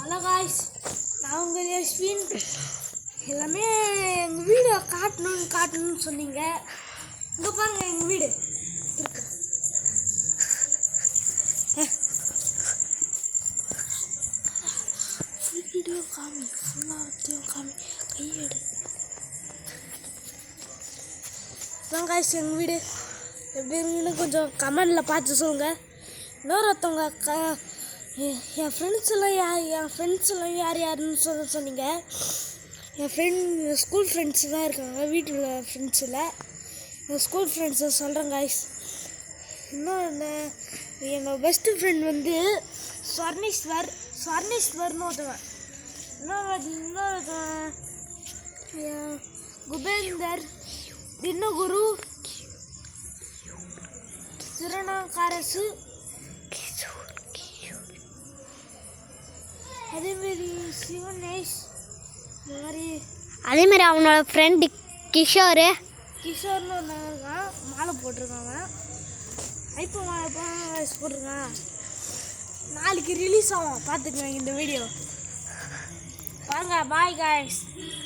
Hello guys, நான் உங்கள் யஸ்வின். எல்லாமே எங்கள் வீடை காட்டணும்னு சொன்னீங்க. இங்கே பாருங்கள் எங்கள் வீடு இருக்கு. ஃபுல் வீடியோ காமி, ஃபுல்லாக காமி, கையெடு. அதான் காய்ஸ் எங்கள் வீடு எப்படி இருக்குன்னு கொஞ்சம் கமெண்டில் பார்த்து சொல்லுங்கள். இன்னொருத்தவங்க என் ஃப்ரெண்ட்ஸ் எல்லாம் யாருன்னு சொன்னீங்க. என் ஸ்கூல் ஃப்ரெண்ட்ஸு தான் இருக்காங்க. வீட்டில் ஃப்ரெண்ட்ஸில் என் ஸ்கூல் ஃப்ரெண்ட்ஸை சொல்கிறேன் காய்ஸ். இன்னொன்று என்னோட பெஸ்ட்டு ஃப்ரெண்ட் வந்து ஸ்வர்ணேஸ்வர்னு ஒருத்தவன். இன்னொருத்தவன் குபேந்தர், தினகுரு, திருநாக்காரசு, அதேமாரி சிவனேஷ், அதேமாதிரி அவனோட ஃப்ரெண்டு கிஷோர்னு ஒன்று இருக்கான். மாலை போட்டிருக்காங்க. ஐப்போ மாலை போட்டிருக்கான். நாளைக்கு ரிலீஸ் ஆகும், பார்த்துக்குவேன் இந்த வீடியோ. வாங்க, பாய் காய்ஸ்.